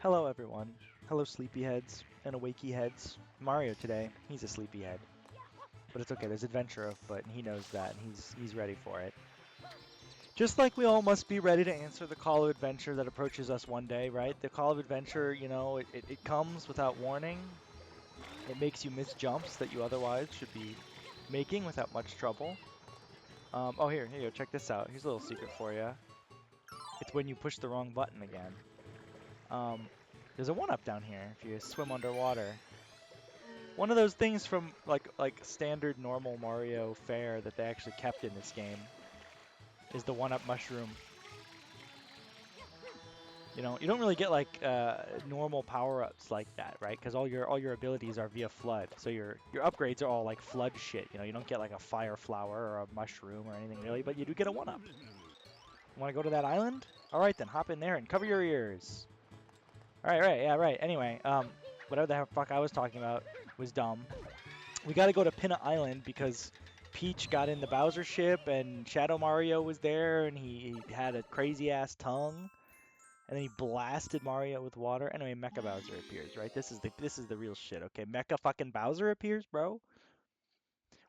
Hello everyone. Hello sleepyheads and awakey heads. Mario today, he's a sleepyhead. But it's okay, there's adventure afoot and he knows that and he's ready for it. Just like we all must be ready to answer the call of adventure that approaches us one day, right? The call of adventure, it comes without warning. It makes you miss jumps that you otherwise should be making without much trouble. Oh, here you go, check this out. Here's a little secret for you. It's when you push the wrong button again. There's a one-up down here if you swim underwater. One of those things from like standard normal Mario fare that they actually kept in this game is the one-up mushroom. You know, you don't really get like normal power-ups like that, right? Because all your abilities are via flood. So your upgrades are all like flood shit. You know, you don't get like a fire flower or a mushroom or anything really, but you do get a one-up. Want to go to that island? All right then, hop in there and cover your ears. All right, yeah, right. Anyway, whatever the fuck I was talking about was dumb. We got to go to Pinna Island because Peach got in the Bowser ship and Shadow Mario was there and he had a crazy ass tongue and then he blasted Mario with water. Anyway, Mecha Bowser appears, right? This is the real shit, okay? Mecha fucking Bowser appears, bro.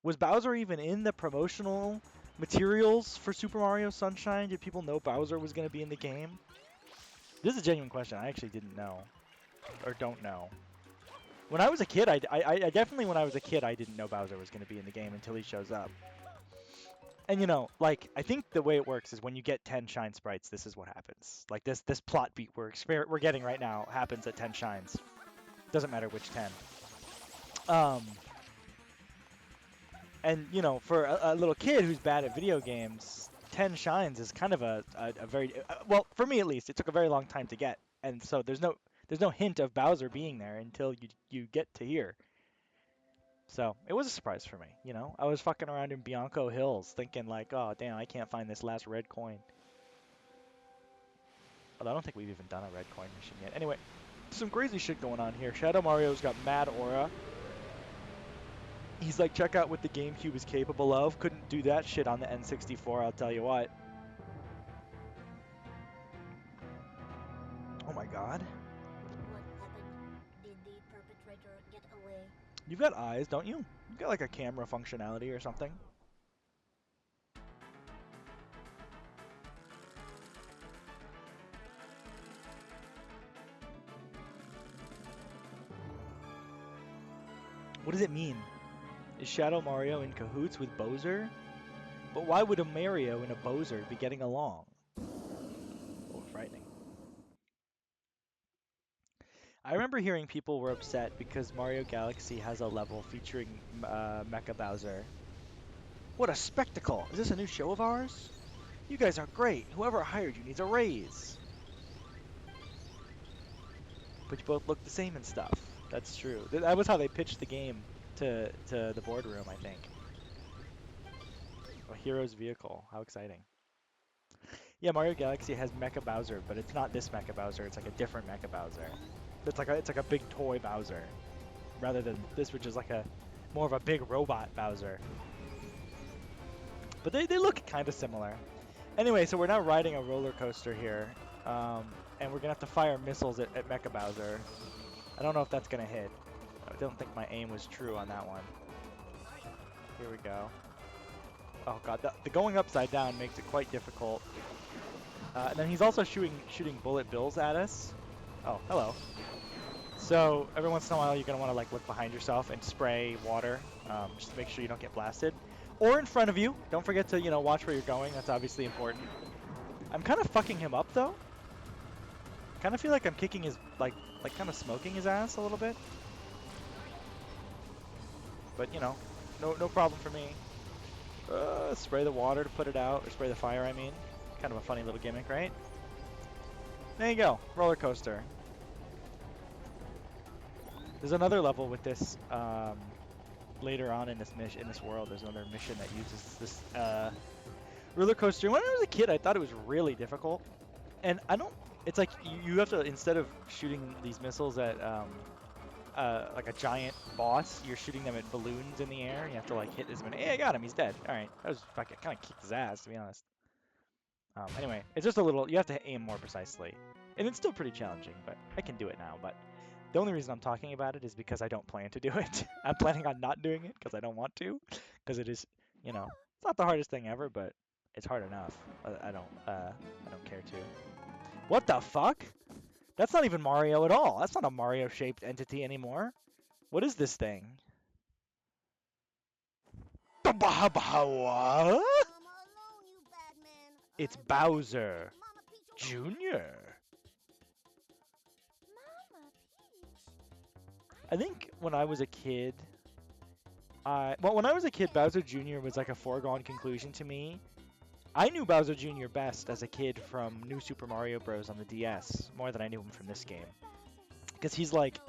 Was Bowser even in the promotional materials for Super Mario Sunshine? Did people know Bowser was going to be in the game? This is a genuine question. I actually didn't know or don't know. When I was a kid, I definitely when I was a kid, I didn't know Bowser was going to be in the game until he shows up. And you know, like I think the way it works is when you get 10 shine sprites, this is what happens. Like this plot beat we're getting right now happens at 10 shines. Doesn't matter which 10. And you know, for a little kid who's bad at video games, 10 shines is kind of a very well, for me at least, it took a very long time to get. And so there's no hint of Bowser being there until you get to here. So it was a surprise for me, you know. I was fucking around in Bianco Hills thinking like, oh damn, I can't find this last red coin. Although I don't think we've even done a red coin mission yet. Anyway, some crazy shit going on here. Shadow Mario's got mad aura. He's like, check out what the GameCube is capable of. Couldn't do that shit on the N64, I'll tell you what. Oh my god. What happened? Did the perpetrator get away? You've got eyes, don't you? You've got like a camera functionality or something. What does it mean? Is Shadow Mario in cahoots with Bowser? But why would a Mario and a Bowser be getting along? Oh, frightening. I remember hearing people were upset because Mario Galaxy has a level featuring Mecha Bowser. What a spectacle! Is this a new show of ours? You guys are great! Whoever hired you needs a raise! But you both look the same and stuff. That's true. That was how they pitched the game to the boardroom, I think. A hero's vehicle. How exciting. Yeah, Mario Galaxy has Mecha Bowser, but it's not this Mecha Bowser. It's like a different Mecha Bowser. It's like a big toy Bowser, rather than this, which is like a more of a big robot Bowser. But they look kind of similar. Anyway, so we're now riding a roller coaster here, and we're gonna have to fire missiles at Mecha Bowser. I don't know if that's gonna hit. I don't think my aim was true on that one. Here we go. Oh god, the going upside down makes it quite difficult. And then he's also shooting bullet bills at us. Oh, hello. So every once in a while you're gonna want to like look behind yourself and spray water, just to make sure you don't get blasted. Or in front of you. Don't forget to watch where you're going. That's obviously important. I'm kind of fucking him up though. Kind of feel like I'm kicking his like kind of smoking his ass a little bit. But no problem for me. Spray the water to put it out, or spray the fire, I mean. Kind of a funny little gimmick, right? There you go, roller coaster. There's another level with this later on in this world. There's another mission that uses this roller coaster. When I was a kid, I thought it was really difficult, and I don't. It's like you have to, instead of shooting these missiles at like a giant boss, you're shooting them at balloons in the air. You have to like hit as many. Hey, I got him. He's dead. All right, that was fucking kind of kicked his ass, to be honest. Anyway, it's just a little. You have to aim more precisely And it's still pretty challenging, but I can do it now. But the only reason I'm talking about it is because I don't plan to do it. I'm planning on not doing it because I don't want to, because it is, it's not the hardest thing ever, but it's hard enough. I don't care to. What the fuck? That's not even Mario at all. That's not a Mario-shaped entity anymore. What is this thing? What? Mama alone, you bad man. It's I will take Bowser Mama Peach away. Jr. Mama Peach. I think when I was a kid, when I was a kid, Bowser Jr. was like a foregone conclusion to me. I knew Bowser Jr. best as a kid from New Super Mario Bros. On the DS, more than I knew him from this game. Because he's like,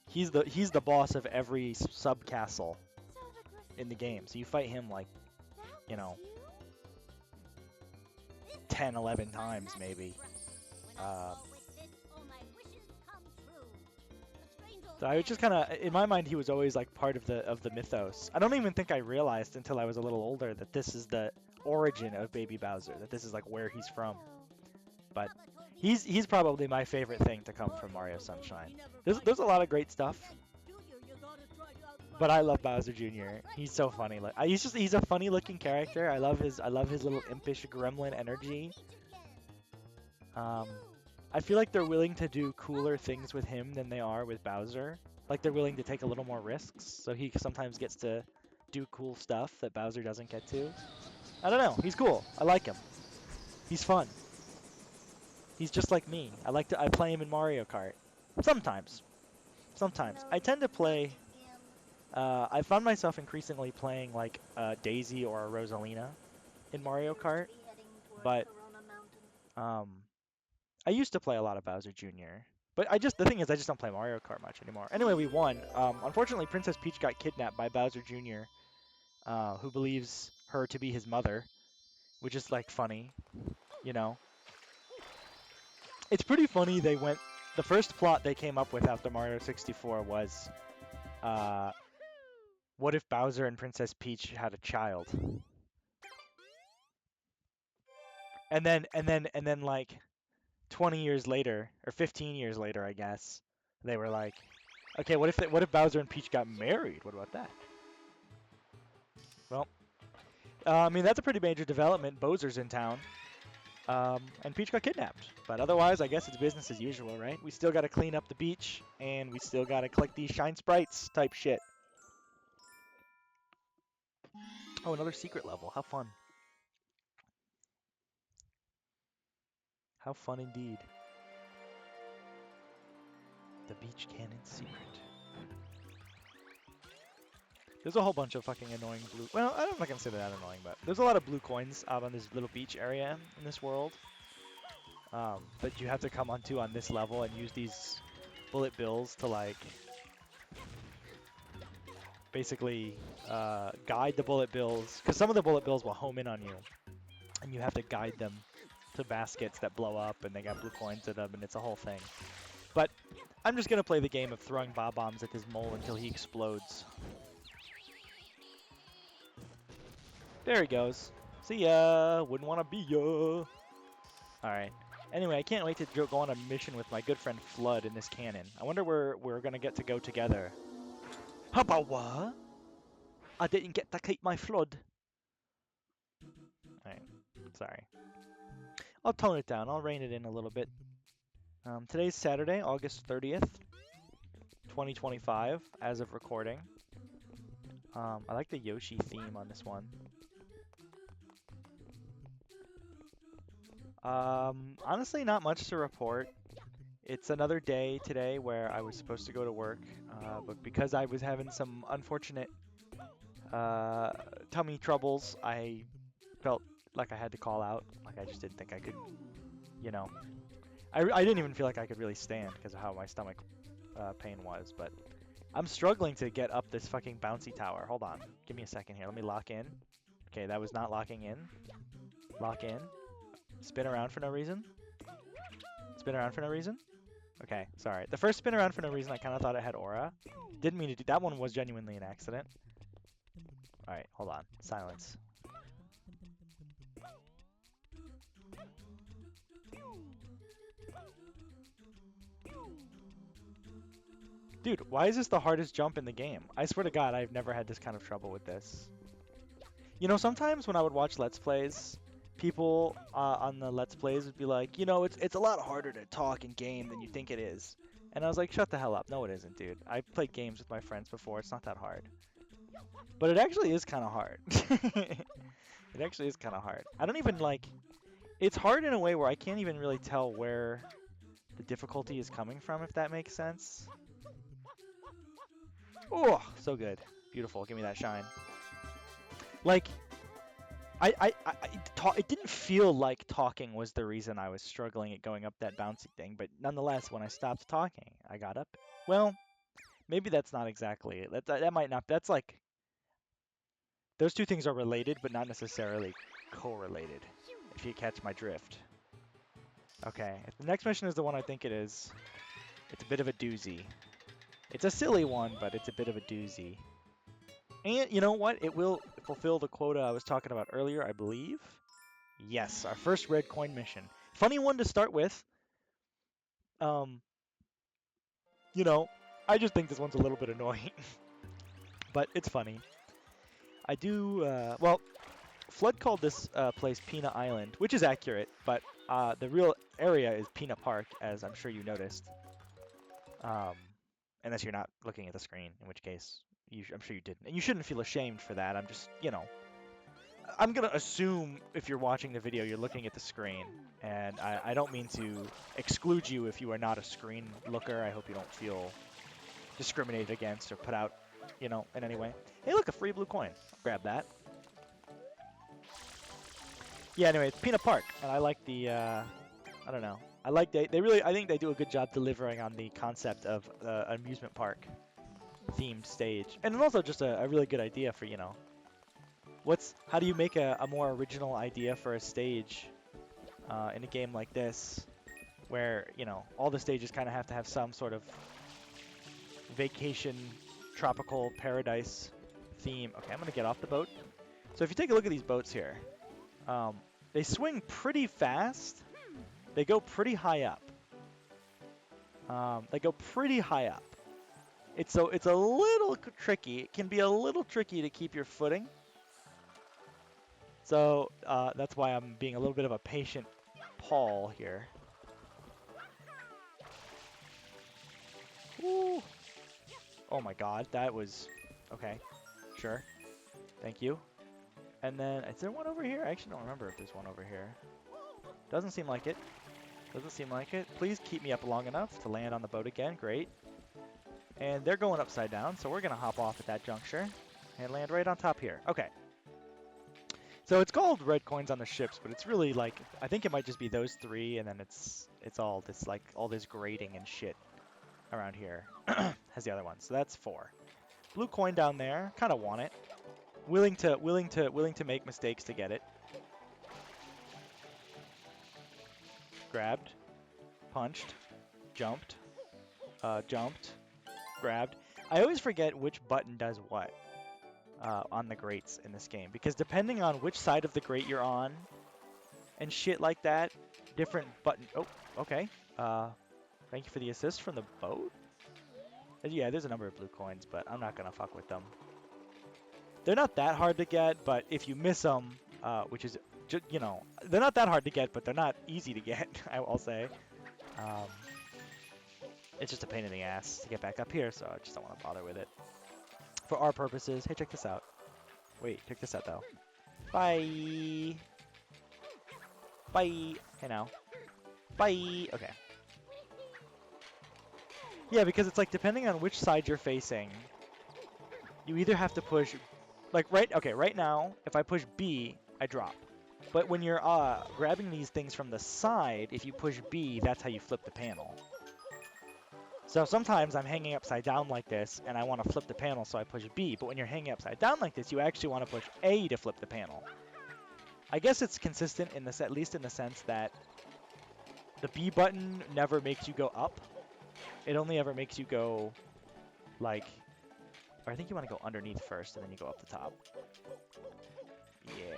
So I he's the boss of every sub-castle So the Griffin in the game. So you fight him like, that you was know, you? 10, 11 times maybe. When I fall with this, all my wishes come true. A strange old So I was just man. kind of, in my mind, he was always like part of the mythos. I don't even think I realized until I was a little older that this is the origin of Baby Bowser, that this is like where he's from. But Papa told me he's probably my favorite thing to come from Mario Sunshine. There's a lot of great stuff, but I love Bowser Jr. He's so funny. Like he's a funny looking character. I love his little impish gremlin energy. I feel like they're willing to do cooler things with him than they are with Bowser. Like they're willing to take a little more risks, so he sometimes gets to do cool stuff that Bowser doesn't get to. I don't know. He's cool. I like him. He's fun. He's just like me. I play him in Mario Kart. Sometimes. Sometimes. I tend to play. I found myself increasingly playing like Daisy or a Rosalina in Mario Kart, but um, I used to play a lot of Bowser Jr. But the thing is, I just don't play Mario Kart much anymore. Anyway, we won. Unfortunately, Princess Peach got kidnapped by Bowser Jr., who believes her to be his mother, which is like funny, you know. It's pretty funny. The first plot they came up with after Mario 64 was, uh, what if Bowser and Princess Peach had a child? And then like 20 years later, or 15 years later, I guess, they were like, okay, what if Bowser and Peach got married? What about that? Well, I mean, that's a pretty major development. Bowser's in town, and Peach got kidnapped. But otherwise, I guess it's business as usual, right? We still got to clean up the beach, and we still got to collect these shine sprites type shit. Oh, another secret level. How fun. How fun indeed. The beach cannon secret. There's a whole bunch of fucking annoying blue... Well, I'm not gonna say that annoying, but there's a lot of blue coins out on this little beach area in this world. That you have to come onto on this level and use these bullet bills to, like, basically guide the bullet bills. Because some of the bullet bills will home in on you, and you have to guide them to baskets that blow up, and they got blue coins in them, and it's a whole thing. But I'm just gonna play the game of throwing bob-bombs at this mole until he explodes. There he goes. See ya. Wouldn't want to be ya. Alright. Anyway, I can't wait to go on a mission with my good friend Flood in this cannon. I wonder where we're gonna get to go together. How about what? I didn't get to keep my Flood. Alright. Sorry. I'll tone it down. I'll rein it in a little bit. Today's Saturday, August 30th, 2025, as of recording. I like the Yoshi theme on this one. Honestly, not much to report. It's another day today where I was supposed to go to work, but because I was having some unfortunate tummy troubles, I felt like I had to call out. Like I just didn't think I could, you know. I didn't even feel like I could really stand because of how my stomach pain was, but I'm struggling to get up this fucking bouncy tower. Hold on. Give me a second here. Let me lock in. Okay, that was not locking in. Lock in. Spin around for no reason. Spin around for no reason. Okay, sorry. The first spin around for no reason, I kind of thought it had aura. Didn't mean to do that. One was genuinely an accident. Alright, hold on. Silence. Dude, why is this the hardest jump in the game? I swear to God, I've never had this kind of trouble with this. You know, sometimes when I would watch Let's Plays, people on the Let's Plays would be like, you know, it's a lot harder to talk in game than you think it is. And I was like, shut the hell up. No, it isn't, dude. I've played games with my friends before. It's not that hard. But it actually is kind of hard. It actually is kind of hard. I don't even like... It's hard in a way where I can't even really tell where the difficulty is coming from, if that makes sense. Oh, so good. Beautiful. Give me that shine. Like, it didn't feel like talking was the reason I was struggling at going up that bouncy thing, but nonetheless, when I stopped talking, I got up. Well, maybe that's not exactly it. That might not. That's like those two things are related, but not necessarily correlated. If you catch my drift. Okay, if the next mission is the one I think it is, it's a bit of a doozy. It's a silly one, but it's a bit of a doozy. And you know what? It will fulfill the quota I was talking about earlier, I believe. Yes, our first red coin mission. Funny one to start with. Um, you know, I just think this one's a little bit annoying, but it's funny. I do, well, Flood called this place Peanut Island, which is accurate, but the real area is Peanut Park, as I'm sure you noticed. Um, unless you're not looking at the screen, in which case I'm sure you didn't. And you shouldn't feel ashamed for that. I'm just, you know, I'm going to assume if you're watching the video, you're looking at the screen. And I don't mean to exclude you if you are not a screen looker. I hope you don't feel discriminated against or put out, you know, in any way. Hey, look, a free blue coin. Grab that. Yeah, anyway, it's Peanut Park. And I like the, I don't know. I like they really, I think they do a good job delivering on the concept of amusement park themed stage. And also just a really good idea for, you know, how do you make a more original idea for a stage in a game like this, where, you know, all the stages kind of have to have some sort of vacation, tropical paradise theme. Okay, I'm going to get off the boat. So if you take a look at these boats here, they swing pretty fast. They go pretty high up. They go pretty high up. It's a little tricky. It can be a little tricky to keep your footing. So that's why I'm being a little bit of a patient Paul here. Ooh. Oh my God, that was okay. Sure. Thank you. And then is there one over here? I actually don't remember if there's one over here. Doesn't seem like it. Doesn't seem like it. Please keep me up long enough to land on the boat again. Great. And they're going upside down, so we're going to hop off at that juncture and land right on top here. Okay. So it's called red coins on the ships, but it's really like, I think it might just be those three, and then it's all this, like, all this grading and shit around here has the other one. So that's 4. Blue coin down there. Kind of want it. Willing to make mistakes to get it. Grabbed. Punched. Jumped. Jumped. Grabbed. I always forget which button does what on the grates in this game, because depending on which side of the grate you're on and shit like that, different button. Oh, okay. Thank you for the assist from the boat. Yeah, there's a number of blue coins, but I'm not gonna fuck with them. They're not that hard to get, but if you miss them, which is, you know, they're not that hard to get, but they're not easy to get, I'll say. It's just a pain in the ass to get back up here, so I just don't want to bother with it. For our purposes, hey, check this out. Wait, check this out, though. Bye! Bye! Hey, now. Bye! Okay. Yeah, because it's like, depending on which side you're facing, you either have to push, like, right now, if I push B, I drop. But when you're grabbing these things from the side, if you push B, that's how you flip the panel. So sometimes I'm hanging upside down like this, and I want to flip the panel, so I push B. But when you're hanging upside down like this, you actually want to push A to flip the panel. I guess it's consistent in this, at least in the sense that the B button never makes you go up. It only ever makes you go, like, or I think you want to go underneath first, and then you go up the top. Yeah.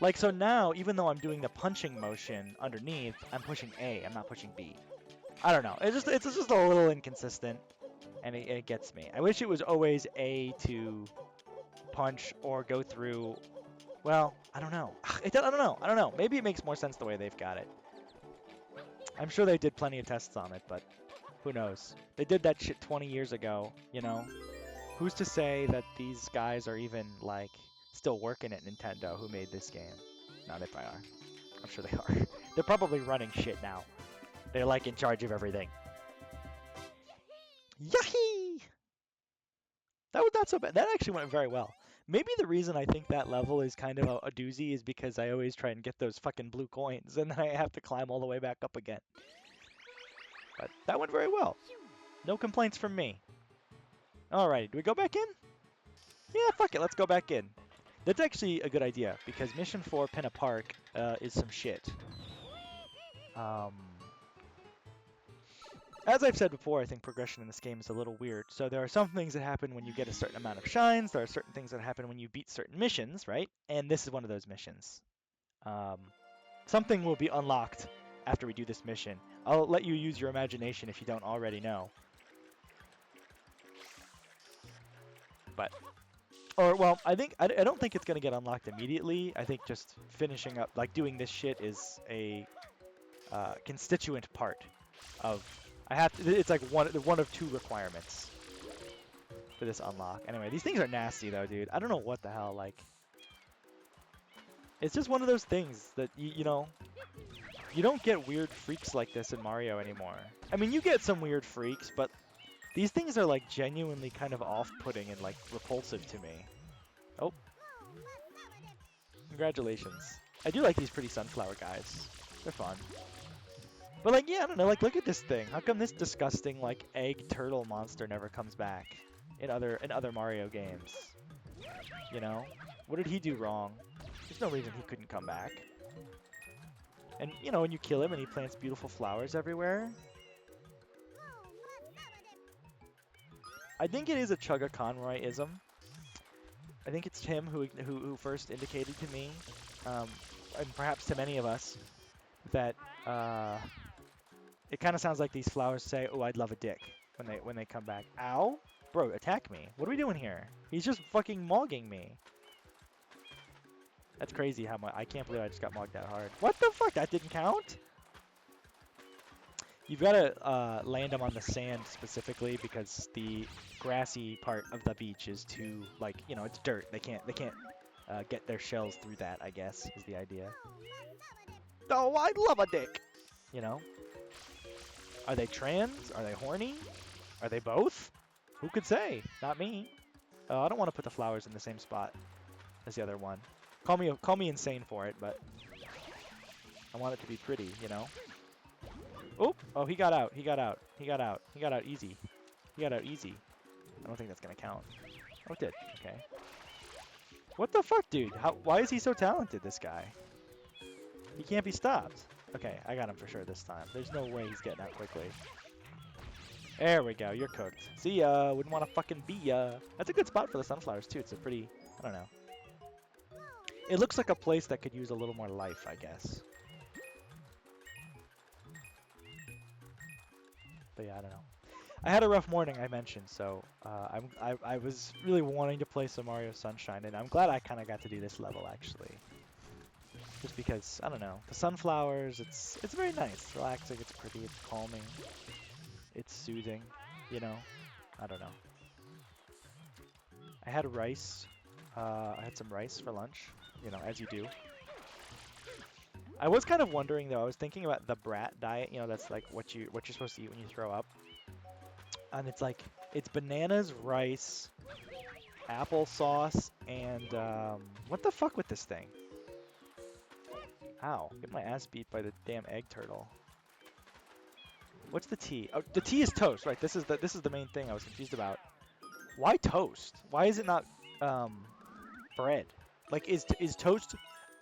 Like, so now, even though I'm doing the punching motion underneath, I'm pushing A. I'm not pushing B. I don't know. It's just a little inconsistent. and it gets me. I wish it was always A to punch or go through. Well, I don't know. I don't know. I don't know. Maybe it makes more sense the way they've got it. I'm sure they did plenty of tests on it, but who knows? They did that shit 20 years ago, you know? Who's to say that these guys are even, like, still working at Nintendo who made this game? No, they probably are. I'm sure they are. They're probably running shit now. They're, like, in charge of everything. Yahee! That was not so bad. That actually went very well. Maybe the reason I think that level is kind of a doozy is because I always try and get those fucking blue coins, and then I have to climb all the way back up again. But that went very well. No complaints from me. Alright, do we go back in? Yeah, fuck it, let's go back in. That's actually a good idea, because Mission 4 Pinna Park is some shit. As I've said before, I think progression in this game is a little weird. So there are some things that happen when you get a certain amount of shines, there are certain things that happen when you beat certain missions, right? And this is one of those missions. Something will be unlocked after we do this mission. I'll let you use your imagination if you don't already know. But or, well, I don't think it's going to get unlocked immediately. I think just finishing up, like, doing this shit is a constituent part of... it's like one of two requirements for this unlock. Anyway, these things are nasty, though, dude. I don't know what the hell, like... It's just one of those things that, you know... You don't get weird freaks like this in Mario anymore. I mean, you get some weird freaks, but these things are, like, genuinely kind of off-putting and, like, repulsive to me. Oh. Congratulations. I do like these pretty sunflower guys. They're fun. But, like, yeah, I don't know, like, look at this thing. How come this disgusting, like, egg turtle monster never comes back in other Mario games? You know? What did he do wrong? There's no reason he couldn't come back. And, you know, when you kill him and he plants beautiful flowers everywhere. I think it is a Chugga Conroy-ism. I think it's him who first indicated to me, and perhaps to many of us, that it kind of sounds like these flowers say, "Oh, I'd love a dick," when they come back. Ow, bro, attack me! What are we doing here? He's just fucking mogging me. That's crazy how much. I can't believe I just got mogged that hard. What the fuck? That didn't count? You've got to land them on the sand specifically because the grassy part of the beach is too, like, you know, it's dirt. They can't get their shells through that, I guess, is the idea. Oh, I'd love a dick! You know? Are they trans? Are they horny? Are they both? Who could say? Not me. I don't want to put the flowers in the same spot as the other one. Call me insane for it, but I want it to be pretty, you know? Oh, he got out. He got out. He got out. He got out easy. He got out easy. I don't think that's going to count. Oh, it did. Okay. What the fuck, dude? Why is he so talented, this guy? He can't be stopped. Okay, I got him for sure this time. There's no way he's getting out quickly. There we go. You're cooked. See ya. Wouldn't want to fucking be ya. That's a good spot for the sunflowers, too. It's a pretty... I don't know. It looks like a place that could use a little more life, I guess. But yeah, I don't know. I had a rough morning, I mentioned, so I was really wanting to play some Mario Sunshine, and I'm glad I kind of got to do this level, actually. Just because, I don't know, the sunflowers, it's very nice. It's relaxing, it's pretty, it's calming. It's soothing, you know? I don't know. I had rice. I had some rice for lunch, you know, as you do. I was kind of wondering though. I was thinking about the brat diet. You know, that's like what you're supposed to eat when you throw up. And it's like it's bananas, rice, applesauce, and what the fuck with this thing? Ow! Get my ass beat by the damn egg turtle. What's the tea? Oh, the tea is toast, right? This is the main thing I was confused about. Why toast? Why is it not bread? Like is toast?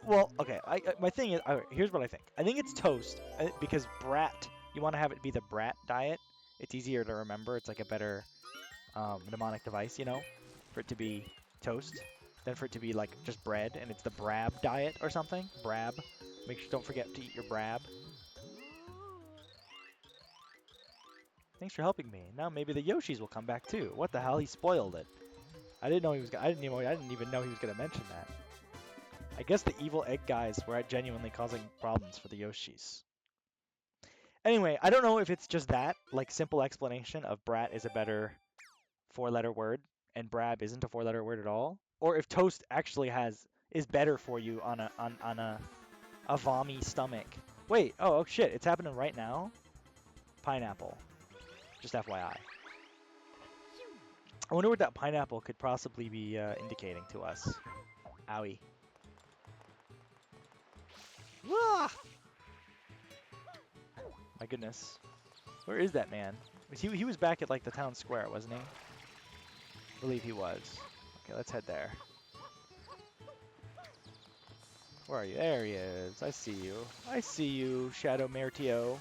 Well, okay. My thing is, here's what I think. I think it's toast because brat. You want to have it be the brat diet. It's easier to remember. It's like a better mnemonic device, you know, for it to be toast than for it to be like just bread. And it's the brab diet or something. Brab. Make sure don't forget to eat your brab. Thanks for helping me. Now maybe the Yoshis will come back too. What the hell? He spoiled it. I didn't know he was. I didn't even know he was gonna mention that. I guess the evil egg guys were genuinely causing problems for the Yoshis. Anyway, I don't know if it's just that, like simple explanation of brat is a better four-letter word and brab isn't a four-letter word at all, or if toast actually is better for you on a vommy stomach. Wait, oh shit, it's happening right now. Pineapple. Just FYI. I wonder what that pineapple could possibly be indicating to us. Owie. Ah! My goodness. Where is that man? He was back at like the town square, wasn't he? I believe he was. Okay, let's head there. Where are you? There he is. I see you. I see you, Shadow Mertio.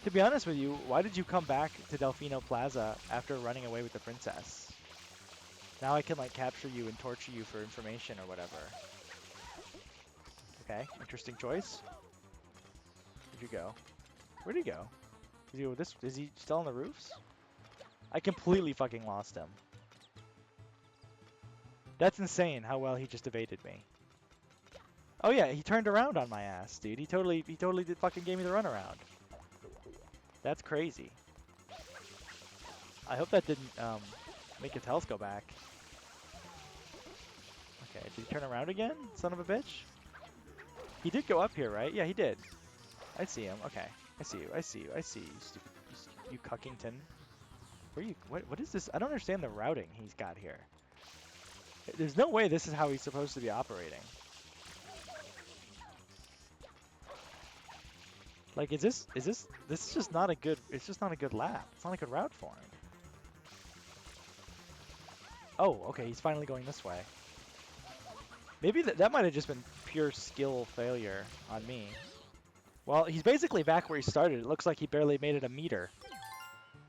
To be honest with you, why did you come back to Delfino Plaza after running away with the princess? Now I can like capture you and torture you for information or whatever. Okay, interesting choice. Where'd you go? Where'd he go? Is he still on the roofs? I completely fucking lost him. That's insane how well he just evaded me. Oh yeah, he turned around on my ass, dude. He totally did fucking gave me the runaround. That's crazy. I hope that didn't make his health go back. Okay, did he turn around again? Son of a bitch. He did go up here, right? Yeah, he did. I see him. Okay. I see you. I see you. I see you, you cuckington. Where are you? What is this? I don't understand the routing he's got here. There's no way this is how he's supposed to be operating. Like, this is just not a good, it's just not a good lap. It's not a good route for him. Oh, okay, he's finally going this way. Maybe that might have just been pure skill failure on me. Well, he's basically back where he started. It looks like he barely made it a meter.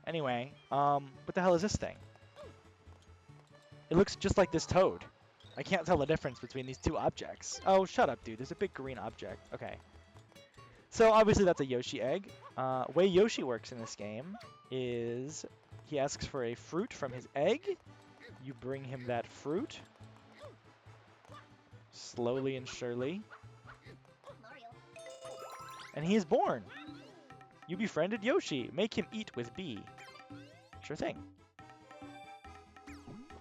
Anyway, what the hell is this thing? It looks just like this toad. I can't tell the difference between these two objects. Oh, shut up, dude. There's a big green object. Okay. So obviously that's a Yoshi egg. Way Yoshi works in this game is he asks for a fruit from his egg. You bring him that fruit. Slowly and surely. And he is born. You befriended Yoshi. Make him eat with B. Sure thing.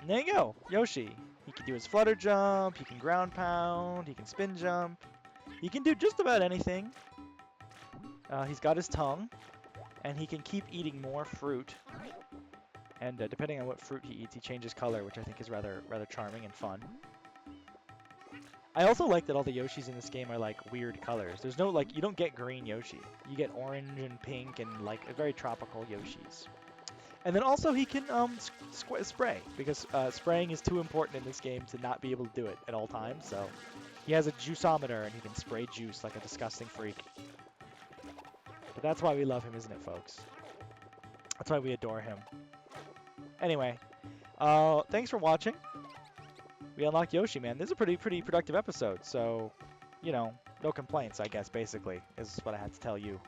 And there you go. Yoshi. He can do his flutter jump. He can ground pound. He can spin jump. He can do just about anything. He's got his tongue. And he can keep eating more fruit. And depending on what fruit he eats, he changes color, which I think is rather charming and fun. I also like that all the Yoshis in this game are like weird colors. There's no like, you don't get green Yoshi. You get orange and pink and like very tropical Yoshis. And then also he can spray, because spraying is too important in this game to not be able to do it at all times. So he has a juiceometer and he can spray juice like a disgusting freak. But that's why we love him, isn't it, folks? That's why we adore him. Anyway, thanks for watching. We unlocked Yoshi, man. This is a pretty productive episode, so, you know, no complaints, I guess, basically, is what I had to tell you.